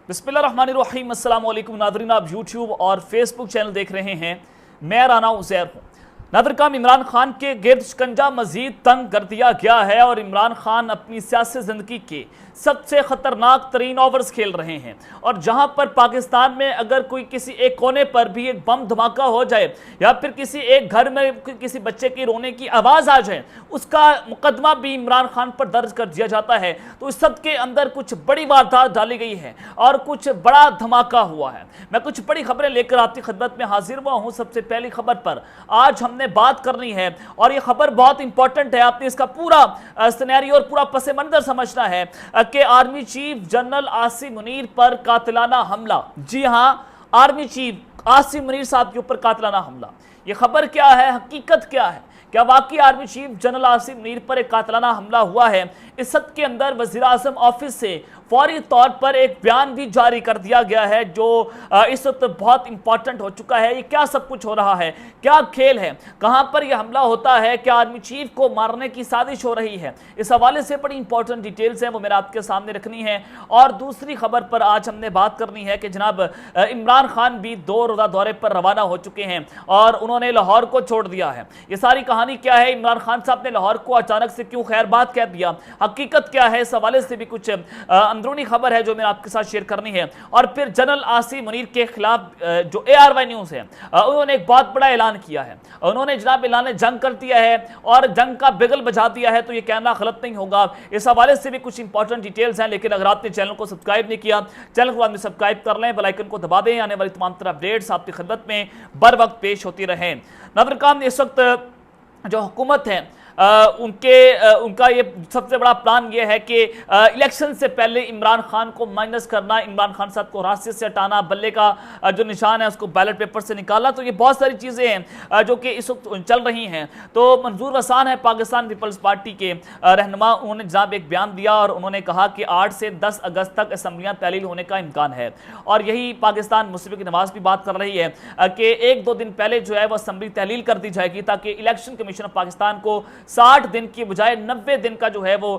बिस्मिल्लाहिर्रहमानिर्रहीम। अस्सलाम वालेकुम नाज़रीन, आप यूट्यूब और फेसबुक चैनल देख रहे हैं। मैं राना उज़ैर हूँ। नाज़रीन, इमरान खान के गिर्द शिकंजा मज़ीद तंग कर दिया गया है और इमरान खान अपनी सियासी ज़िंदगी के सबसे ख़तरनाक तरीन ओवर्स खेल रहे हैं। और जहाँ पर पाकिस्तान में अगर कोई किसी एक कोने पर भी एक बम धमाका हो जाए या फिर किसी एक घर में किसी बच्चे की रोने की आवाज़ आ जाए, उसका मुकदमा भी इमरान खान पर दर्ज कर दिया जाता है। तो इस सब के अंदर कुछ बड़ी वारदात डाली गई है और कुछ बड़ा धमाका हुआ है। मैं कुछ बड़ी खबरें लेकर आपकी खिदमत में हाजिर हुआ हूँ। सबसे पहली खबर पर आज हमने बात करनी है और ये खबर बहुत इंपॉर्टेंट है। आपने इसका पूरा सिनेरियो और पूरा पस मंजर समझना है कि army chief general Asim Munir पर कातिलाना हमला। जी हां, आर्मी चीफ आसिम मुनीर साहब के ऊपर कातिलाना हमला। ये खबर क्या है, हकीकत क्या है? क्या वाकई army chief general Asim Munir पर एक कातिलाना हमला हुआ है? इस सब के अंदर वज़ीर आज़म ऑफिस से फौरी तौर पर एक बयान भी जारी कर दिया गया है जो इस वक्त बहुत इंपॉर्टेंट हो चुका है। ये क्या सब कुछ हो रहा है, क्या खेल है, कहां पर यह हमला होता है, क्या आर्मी चीफ को मारने की साजिश हो रही है? इस हवाले से बड़ी इंपॉर्टेंट डिटेल्स हैं, वो मेरे आपके सामने रखनी है। और दूसरी खबर पर आज हमने बात करनी है कि जनाब इमरान खान भी 2 रोज़ा दौरे पर रवाना हो चुके हैं और उन्होंने लाहौर को छोड़ दिया है। ये सारी कहानी क्या है, इमरान खान साहब ने लाहौर को अचानक से क्यों खैरबाद कह दिया, हकीकत क्या है, इस हवाले से भी कुछ अंदरूनी खबर है जो मैं आपके साथ शेयर करनी है। और फिर जनरल आसिम मुनीर के खिलाफ जो ARY न्यूज़ है उन्होंने एक बहुत बड़ा ऐलान किया है। उन्होंने जनाब ऐलान जंग कर दिया है और जंग का बिगल बजा दिया है। तो ये कहना गलत नहीं होगा। इस हवाले से भी कुछ इंपॉर्टेंट डिटेल्स हैं। लेकिन अगर आपने चैनल को सब्सक्राइब नहीं किया, चैनल को बाद में सब्सक्राइब कर लें, बेल आइकन को दबा दें। आने वाली तमाम तरह अपडेट्स आपकी खिदमत में बर वक्त पेश होती रहें। नाज़रीन, इस वक्त जो हुकूमत है उनका ये सबसे बड़ा प्लान ये है कि इलेक्शन से पहले इमरान खान को माइनस करना, इमरान खान साहब को रास्ते से हटाना, बल्ले का जो निशान है उसको बैलेट पेपर से निकालना। तो ये बहुत सारी चीज़ें हैं जो कि इस वक्त चल रही हैं। तो मंजूर हसन है पाकिस्तान पीपल्स पार्टी के रहनुमा, उन्होंने जनाब एक बयान दिया और उन्होंने कहा कि 8 से 10 अगस्त तक असम्बलियाँ तहलील होने का इम्कान है। और यही पाकिस्तान मुस्लिम की नवाज भी बात कर रही है कि 1-2 दिन पहले जो है वो असम्बली तहलील कर दी जाएगी ताकि इलेक्शन कमीशन ऑफ पाकिस्तान को 60 दिन की बजाय 90 दिन का जो है वो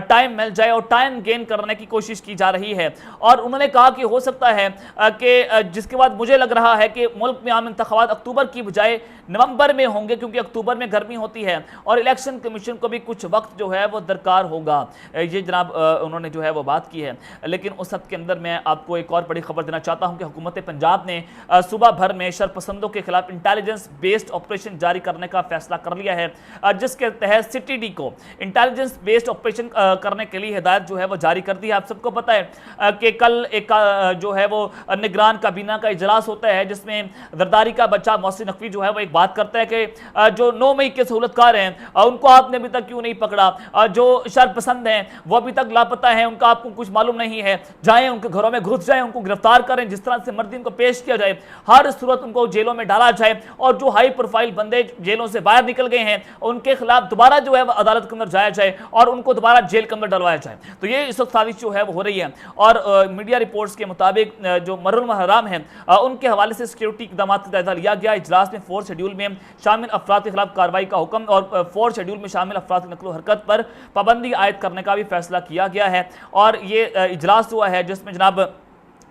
टाइम मिल जाए और टाइम गेन करने की कोशिश की जा रही है। और उन्होंने कहा कि हो सकता है कि जिसके बाद मुझे लग रहा है कि मुल्क में आम इंतखाबात अक्टूबर की बजाय नवंबर में होंगे, क्योंकि अक्टूबर में गर्मी होती है और इलेक्शन कमीशन को भी कुछ वक्त जो है वो दरकार होगा। ये जनाब उन्होंने जो है वो बात की है। लेकिन उस सब के अंदर मैं आपको एक और बड़ी खबर देना चाहता हूँ कि हुकूमत पंजाब ने सूबा भर में शरपसंदों के खिलाफ इंटेलिजेंस बेस्ड ऑपरेशन जारी करने का फैसला कर लिया है, जिसके तहत CTD को इंटेलिजेंस बेस्ड ऑपरेशन करने के लिए हिदायत जो है वो जारी कर दी है। आप सबको पता है कि कल एक जो है वो निगरान काबीना का इजलास होता है जिसमें जरदारी का बच्चा मोहसिन नकवी जो है वो एक बात करता है कि जो 9 मई के सहूलतकार हैं उनको आपने अभी तक क्यों नहीं पकड़ा, जो शरपसंद हैं वो अभी तक लापता हैं, उनका आपको कुछ मालूम नहीं है, जाएं उनके घरों में घुस जाएं, उनको गिरफ्तार करें, जिस तरह से मर्दी उनको पेश किया जाए, हर सूरत उनको जेलों में डाला जाए और जो हाई प्रोफाइल बंदे जेलों से बाहर निकल गए हैं उनके खिलाफ दोबारा जो है वो अदालत के अंदर जाया जाए और उनको दोबारा जेल के अंदर डलवाया जाए। तो ये इस वक्त साजिश जो है वो हो रही है। और मीडिया रिपोर्ट्स के मुताबिक जो मरुल महराम हैं उनके हवाले से सिक्योरिटी इक़दामात का जायजा लिया गया। इजलास में 4 शेड्यूल में शामिल अफराद के खिलाफ कार्रवाई का हुक्म और 4 शेड्यूल में शामिल अफराद की नकलो हरकत पर पाबंदी आयद करने का भी फैसला किया गया है। और ये इजलास हुआ है जिसमें जनाब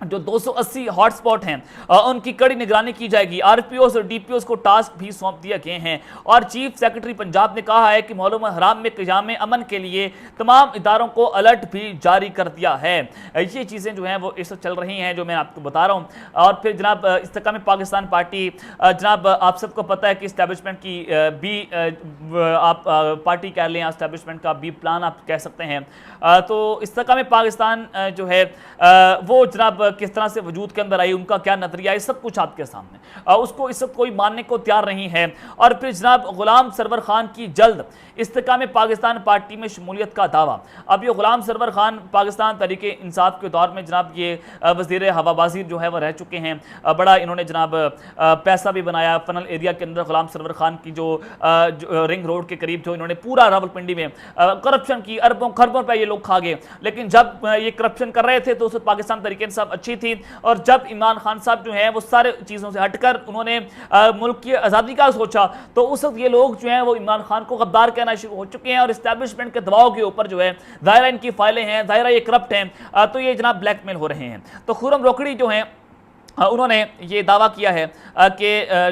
जो 280 हॉटस्पॉट हैं उनकी कड़ी निगरानी की जाएगी। RPOs और DPOs को टास्क भी सौंप दिए गए हैं। और चीफ सेक्रेटरी पंजाब ने कहा है कि मौलूम हराम में क़याम अमन के लिए तमाम इदारों को अलर्ट भी जारी कर दिया है। ये चीज़ें जो हैं वो इस वक्त चल रही हैं जो मैं आपको बता रहा हूँ। और फिर जनाब इस्तेकाम पाकिस्तान पार्टी, जनाब आप सबको पता है कि इस्टेब्लिशमेंट की बी आप पार्टी कह लें, इस्टेब्लिशमेंट का बी प्लान आप कह सकते हैं। तो इस्तेकाम पाकिस्तान जो है वो जनाब किस तरह से वजूद के अंदर आई, उनका क्या नजरिया है, सब कुछ आपके सामने। उसको इस वक्त कोई मानने को तैयार नहीं है। और फिर जनाब गुलाम सरवर खान की जल्द इस्तेकाम पाकिस्तान पार्टी में शमूलियत का दावा। अब ये गुलाम सरवर खान पाकिस्तान तहरीक इंसाफ के दौर में जनाब ये वज़ीर हवाबाजी जो है वो रह चुके हैं। बड़ा इन्होंने जनाब पैसा भी बनाया फनल एरिया के अंदर। गुलाम सरवर खान की जो रिंग रोड के करीब जो इन्होंने पूरा रावलपिंडी में करप्शन की, अरबों खरबों पर ये लोग खा गए। लेकिन जब ये करप्शन कर रहे थे तो उस पाकिस्तान तहरीक इंसाफ अच्छी थी, और जब इमरान खान साहब जो हैं वो सारे चीज़ों से हटकर उन्होंने मुल्क की आज़ादी का सोचा, तो उस वक्त ये लोग जो हैं वो इमरान खान को गद्दार कहना शुरू हो चुके हैं, और इस्टेब्लिशमेंट के दबाव के ऊपर जो है ज़ाहिर इनकी फाइलें हैं, ज़ाहिर ये करप्ट हैं, तो ये जनाब ब्लैकमेल हो रहे हैं। तो खुर्रम रोकड़ी जो हैं उन्होंने ये दावा किया है कि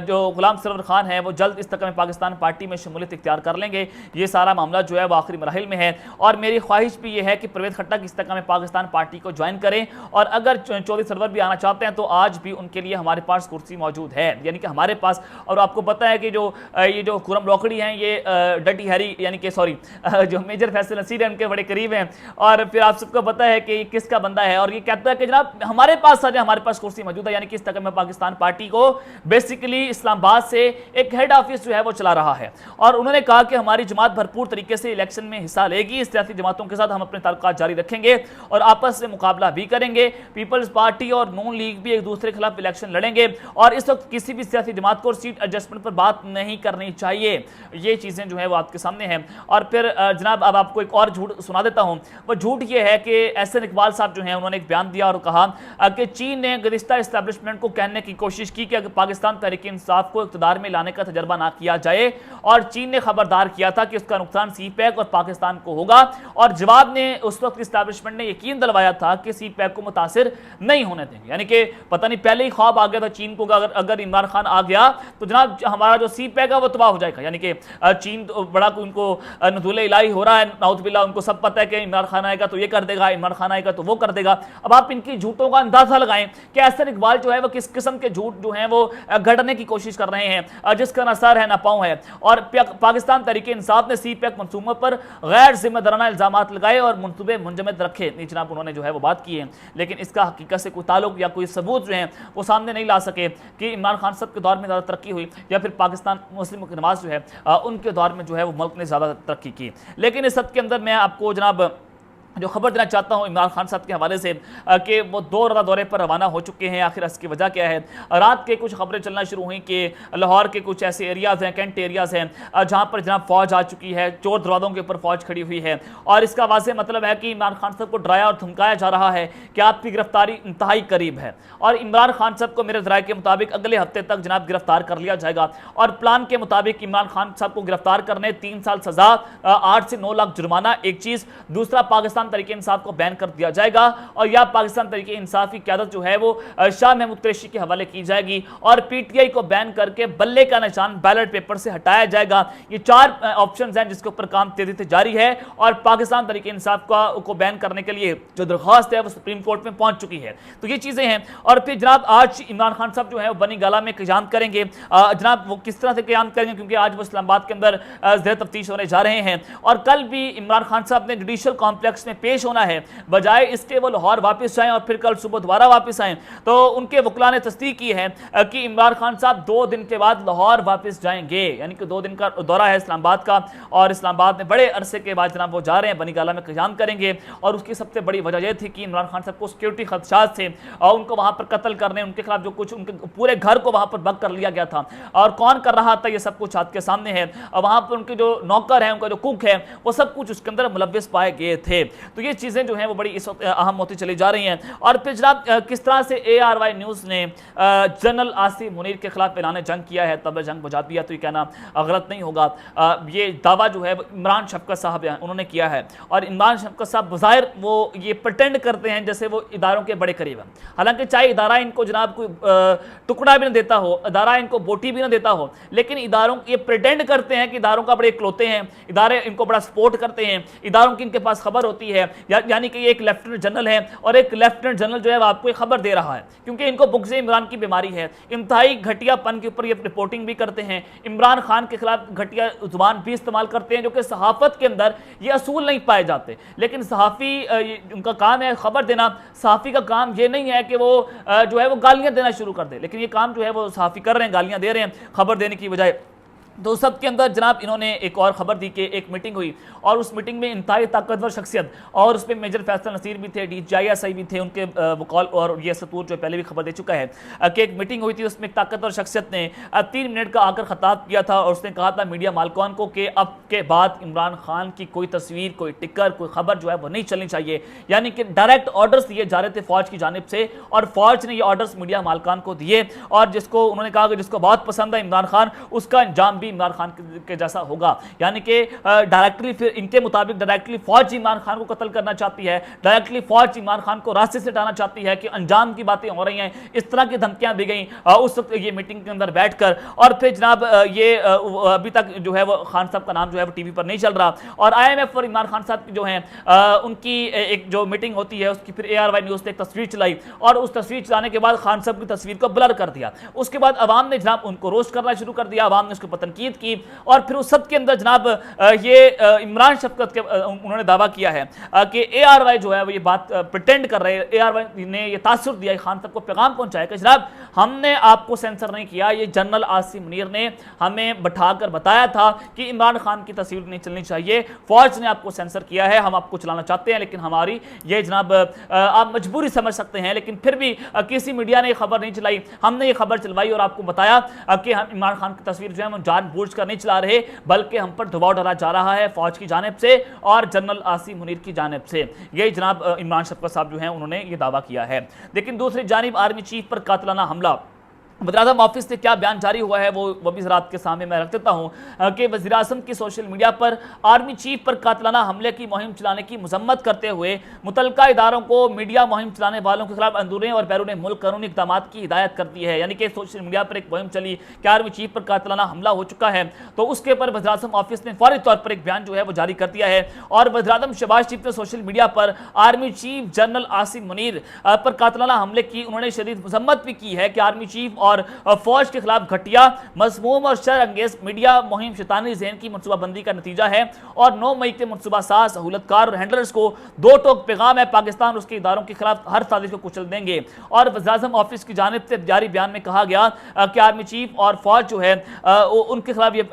जो गुलाम सरवर खान है वो जल्द इस्तकाम पाकिस्तान पार्टी में शमूलियत इख्तियार कर लेंगे। ये सारा मामला जो है वो आखिरी मराहिल में है, और मेरी ख्वाहिश भी ये है कि परवेज़ खट्टक इस्तकाम पाकिस्तान पार्टी को ज्वाइन करें, और अगर चौधरी सरवर भी आना चाहते हैं तो आज भी उनके लिए हमारे पास कुर्सी मौजूद है, यानी कि हमारे पास। और आपको पता है कि ये जो खुर्रम रोकड़ी हैं ये डटी हैरी यानी कि जो मेजर फैसल नसीर है उनके बड़े करीब हैं, और फिर आप सबको पता है कि किसका बंदा है, और ये कहता है कि जनाब हमारे पास आज हमारे पास कुर्सी मौजूद है, यानी कि इस्तकाम पाकिस्तान पार्टी को बेसिकली इस्लामाबाद से एक हेड ऑफिस जो है वो चला रहा है। और उन्होंने कहा कि हमारी जमात भरपूर तरीके से इलेक्शन में हिस्सा लेगी, सियासी जमातों के साथ हम अपने ताल्लुकात जारी रखेंगे और आपस में मुकाबला भी करेंगे। पीपल्स पार्टी और नून लीग भी एक दूसरे के खिलाफ इलेक्शन लड़ेंगे, और इस वक्त किसी भी सियासी जमात को सीट एडजस्टमेंट पर बात नहीं करनी चाहिए। ये चीज़ें जो है वो आपके सामने हैं। और फिर जनाब अब आपको एक और झूठ सुना देता हूँ। वो झूठ ये है कि एहसन इकबाल साहब जो हैं उन्होंने एक बयान दिया और कहा कि चीन ने गुज़िश्ता इस्टेब्लिशमेंट को कहने की कोशिश की कि अगर पाकिस्तान तहरीक इंसाफ को इक़्तिदार में लाने का तजर्बा ना किया जाए, और चीन ने खबरदार किया था कि उसका नुकसान सीपैक और पाकिस्तान को होगा, और जवाब ने उस वक्त इस्टेब्लिशमेंट ने यकीन दिलवाया था कि सीपैक को मुतासिर नहीं होने देंगे। यानी कि पता नहीं पहले ही ख्वाब आ गया था चीन को, अगर इमरान खान आ गया तो जनाब हमारा जो सीपैक है वो तबाह हो जाएगा। यानी कि चीन तो बड़ा उनको नज़ुल इलाही हो रहा है, नाउज़ुबिल्लाह, उनको सब पता है कि इमरान खान आएगा तो ये कर देगा, इमरान खान आएगा तो वो कर देगा। अब आप इनकी झूठों का अंदाजा लगाएं कि एहसन इकबाल जो है वो किस किस्म के झूठ जो हैं वो गढ़ने की कोशिश कर रहे हैं, जिसका ना सर है ना पाँव है। और पाकिस्तान तहरीक इंसाफ ने सीपैक मंसूबों पर गैर जिम्मेदाराना इल्जामात लगाए और मनसूबे मुंजमद रखे, जनाब उन्होंने जो है वो बात की है, लेकिन इसका हकीकत से कोई ताल्लुक या कोई सबूत जो है वो सामने नहीं ला सके कि इमरान खान साहब के दौर में ज़्यादा तरक्की हुई या फिर पाकिस्तान मुस्लिम नवाज जो है उनके दौर में जो है वो मुल्क ने ज़्यादा तरक्की की। लेकिन इस सब के अंदर मैं आपको जनाब जो खबर देना चाहता हूं इमरान खान साहब के हवाले से कि वो 2 रोज़ा दौरे पर रवाना हो चुके हैं। आखिर इसकी वजह क्या है? रात के कुछ खबरें चलना शुरू हुई कि लाहौर के कुछ ऐसे एरियाज़ हैं, कैंट एरियाज़ हैं जहां पर जनाब फ़ौज आ चुकी है, चोर दरवाज़ों के ऊपर फ़ौज खड़ी हुई है, और इसका वाज़ेह मतलब है कि इमरान खान साहब को डराया और धमकाया जा रहा है कि आपकी गिरफ्तारी इंतहाई करीब है, और इमरान खान साहब को मेरे ज़राए के मुताबिक अगले हफ्ते तक जनाब गिरफ्तार कर लिया जाएगा। और प्लान के मुताबिक इमरान खान साहब को गिरफ्तार करने 3 साल सज़ा, 8 से 9 लाख जुर्माना एक चीज़, दूसरा पाकिस्तान तहरीक इंसाफ को बैन कर दिया जाएगा, और या पाकिस्तान तहरीक इंसाफ की क़यादत जो है वो शाह महमूद कुरैशी के हवाले की जाएगी, और पीटीआई को बैन करके बल्ले का निशान बैलेट पेपर से हटाया जाएगा। ये 4 ऑप्शंस हैं जिसके ऊपर काम तेजी से जारी है, और पाकिस्तान तहरीक इंसाफ को बैन करने के लिए जो दरख्वास्त है वो सुप्रीम कोर्ट में पहुंच चुकी है। तो ये चीज़ें हैं। और फिर जनाब आज इमरान खान साहब जो है वो बनी गाला में क़याम करेंगे। जनाब वो किस तरह से क़याम करेंगे, क्योंकि आज वो इस्लामाबाद के अंदर ज़ेर तफ्तीश होने जा रहे हैं, और कल भी इमरान खान साहब ने जुडिशल कॉम्प्लेक्स में पेश होना है, बजाय इसके वो लाहौर वापस जाएं और फिर कल सुबह दोबारा वापस आएं। तो उनके वकला ने तस्दीक की है कि इमरान खान साहब 2 दिन के बाद लाहौर वापस जाएंगे, यानी कि 2 दिन का दौरा है इस्लामाबाद का, और इस्लामाबाद में बड़े अरसे के बाद जनाब वो जा रहे हैं, बनी गाला में क़याम करेंगे। और उसकी सबसे बड़ी वजह यह थी कि इमरान खान साहब को सिक्योरिटी खदशात थे, और उनको वहाँ पर कत्ल करने, उनके खिलाफ जो कुछ उनके पूरे घर को वहाँ पर बग कर लिया गया था, और कौन कर रहा था ये सब कुछ आपके सामने है। और वहाँ पर उनके जो नौकर हैं, उनका जो कुक है, वो सब कुछ उसके अंदर मुलव्वस पाए गए थे। तो ये चीज़ें जो हैं वो बड़ी इस वक्त अहम होती चली जा रही हैं। और फिर जनाब किस तरह से ARY न्यूज़ ने जनरल आसिफ मुनीर के खिलाफ ऐलान जंग किया है, तब जंग बुझा दिया, तो ये कहना गलत नहीं होगा। ये दावा जो है इमरान शफकत साहब उन्होंने किया है, और इमरान शफकत साहब बज़ाहिर वो ये प्रटेंड करते हैं जैसे वो इदारों के बड़े करीब हैं, हालांकि चाहे इदारा इनको जनाब कोई टुकड़ा भी ना देता हो, इदारा इनको बोटी भी ना देता हो, लेकिन इदारों ये प्रिटेंड करते हैं कि इदारों का बड़े इकलौते हैं, इदारे इनको बड़ा सपोर्ट करते हैं, इदारों की इनके पास खबर होती है। यानी कि एक लेफ्टिनेंट जनरल है और एक लेफ्टिनेंट जनरल जो है वो आपको खबर दे रहा है, क्योंकि इनको बुग़्ज़ इमरान की बीमारी है। इंतहाई घटियापन के ऊपर ये रिपोर्टिंग भी करते हैं, इमरान खान के खिलाफ घटिया जुबान भी इस्तेमाल करते हैं, जो कि सहाफ़त के अंदर ये असूल नहीं पाए जाते। लेकिन सहाफ़ी उनका काम है खबर देना, सहाफ़ी का काम ये नहीं है कि वो जो है वो गालियाँ देना शुरू कर दे, लेकिन ये काम जो है वो सहाफ़ी कर रहे हैं, गालियाँ दे रहे हैं खबर देने की बजाय। تو سب کے اندر جناب انہوں نے ایک اور خبر دی کہ ایک میٹنگ ہوئی اور اس میٹنگ میں انتہائی طاقتور شخصیت اور اس میں میجر فیصل نصیر بھی تھے, DGI بھی تھے, ان کے بقول, اور یہ ستور جو پہلے بھی خبر دے چکا ہے کہ ایک میٹنگ ہوئی تھی, اس میں ایک طاقتور شخصیت نے 3 منٹ کا آ کر خطاب کیا تھا اور اس نے کہا تھا میڈیا مالکان کو کہ اب کے بعد عمران خان کی کوئی تصویر, کوئی ٹکر, کوئی خبر جو ہے وہ نہیں چلنی چاہیے. یعنی کہ ڈائریکٹ آرڈرز دیے جا رہے تھے فوج کی جانب سے اور فوج نے یہ آرڈرز میڈیا مالکان کو دیے اور جس کو انہوں نے کہا کہ جس کو بہت پسند ہے عمران خان, اس کا انجام بھی عمران خان کے جیسا ہوگا. یعنی کہ ڈائریکٹلی پھر ان کے مطابق ڈائریکٹلی فوج عمران خان کو قتل کرنا چاہتی ہے, ڈائریکٹلی فوج عمران خان کو راستے سے ہٹانا چاہتی ہے کہ انجام کی باتیں ہو رہی ہیں. اس طرح کی دھمکیاں دی گئیں اس وقت یہ میٹنگ کے اندر بیٹھ کر. اور پھر جناب یہ ابھی تک جو ہے وہ خان صاحب کا نام جو ہے وہ ٹی وی پر نہیں چل رہا اور IMF اور عمران خان صاحب جو ہیں ان کی ایک جو میٹنگ ہوتی ہے اس کی پھر ARY نیوز نے ایک تصویر چلائی اور اس تصویر چلانے کے بعد خان صاحب کی تصویر کو بلر کر دیا. اس کے بعد عوام نے جناب ان کو روسٹ کرنا شروع کر دیا, عوام نے اس کے اوپر تنقید کی اور پھر اس سب کے اندر جناب یہ عمران شفقت کے انہوں نے دعویٰ کیا ہے کہ ARY جو ہے وہ یہ بات پریٹینڈ کر رہے ہیں. ARY نے یہ تاثر دیا خان صاحب کو, پیغام پہنچایا کہ جناب ہم نے آپ کو سینسر نہیں کیا, یہ جنرل عاصم منیر نے ہمیں بٹھا کر بتایا تھا کہ عمران خان کی تصویر نہیں چلنی چاہیے, فوج نے آپ کو سینسر کیا ہے, ہم آپ کو چلانا چاہتے ہیں لیکن ہماری یہ جناب آپ مجبوری سمجھ سکتے ہیں, لیکن پھر بھی کسی میڈیا نے یہ خبر نہیں چلائی, ہم نے یہ خبر چلوائی اور آپ کو بتایا کہ ہم عمران خان کی تصویر جو ہے وہ جان بوجھ کر نہیں چلا رہے بلکہ ہم پر دباؤ ڈالا جا رہا ہے فوج کی جانب سے اور جنرل عاصم منیر کی جانب سے. یہ جناب عمران شفقت صاحب جو ہیں انہوں نے یہ دعویٰ کیا ہے. لیکن دوسری جانب آرمی چیف پر قاتلانہ حملہ, وزیراعظم آفس سے کیا بیان جاری ہوا ہے وہ بھی ذرا آپ کے سامنے میں رکھ دیتا ہوں کہ وزیراعظم کی سوشل میڈیا پر آرمی چیف پر قاتلانہ حملے کی مہم چلانے کی مذمت کرتے ہوئے متعلقہ اداروں کو میڈیا مہم چلانے والوں کے خلاف اندرون اور بیرون ملک قانونی اقدامات کی ہدایت کرتی ہے. یعنی کہ سوشل میڈیا پر ایک مہم چلی کہ آرمی چیف پر قاتلانہ حملہ ہو چکا ہے تو اس کے اوپر وزیراعظم آفس نے فوری طور پر ایک بیان جو ہے وہ جاری کر دیا ہے اور وزیراعظم شہباز شریف نے سوشل میڈیا پر army chief general Asim Munir پر قاتلانہ حملے کی انہوں نے شدید مذمت بھی کی ہے کہ آرمی چیف اور فوج کے خلاف گھٹیا, مذموم اور شر انگیز میڈیا مہم شیطانی ذہن کی منصوبہ بندی کا نتیجہ ہے اور 9 مئی کے منصوبہ ساز, سہولتکار اور ہینڈلرز کو 2 ٹوک پیغام ہے, پاکستان اور اس کے اداروں کے خلاف ہر سازش کو کچل دیں گے. اور وزیراعظم آفس کی جانب سے جاری بیان میں کہا گیا کہ آرمی چیف اور فوج جو ہے ان کے خلاف یہ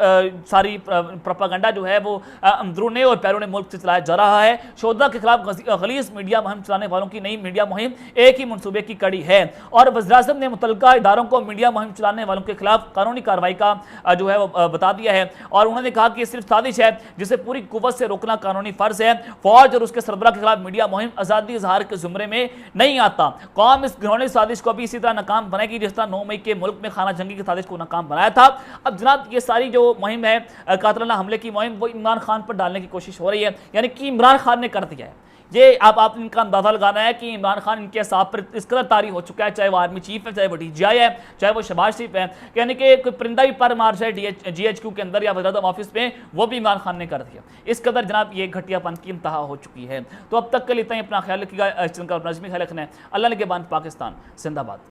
ساری پروپیگنڈا جو ہے وہ اندرون اور بیرون ملک سے چلایا جا رہا ہے. شہدا کے خلاف غلیظ میڈیا مہم چلانے والوں کی نئی میڈیا مہم ایک ہی منصوبے کی کڑی ہے اور وزیراعظم نے متعلقہ اداروں کو میڈیا مہم چلانے والوں کے خلاف قانونی کارروائی کا جو ہے وہ بتا دیا ہے اور انہوں نے کہا کہ یہ صرف سازش ہے جسے پوری قوت سے روکنا قانونی فرض ہے. فوج اور اس کے سربراہ کے خلاف میڈیا مہم آزادی اظہار کے زمرے میں نہیں آتا. قوم اس گھنونے سازش کو بھی اسی طرح ناکام بنائے گی جس طرح 9 مئی کے ملک میں خانہ جنگی کی سازش کو ناکام بنایا تھا. اب جناب یہ ساری جو مہم ہے قاتلانہ حملے کی مہم وہ عمران خان پر ڈالنے کی کوشش ہو رہی ہے, یعنی کہ عمران خان نے کر دیا ہے. یہ آپ ان کا اندازہ لگانا ہے کہ عمران خان ان کے حساب پر اس قدر طاری ہو چکا ہے, چاہے وہ آرمی چیف ہے, چاہے وہ DGI ہے, چاہے وہ شہباز شریف ہے, یعنی کہ کوئی پرندہ بھی پر مار جائے GHQ کے اندر یا وزیراعظم آفس میں وہ بھی عمران خان نے کر دیا. اس قدر جناب یہ گھٹیا پن کی انتہا ہو چکی ہے. تو اب تک کے لیے اتنا ہی, اپنا خیال رکھیے گا, اپنا خیال رکھنا ہے. اللہ نے کے بان پاکستان زندہ باد.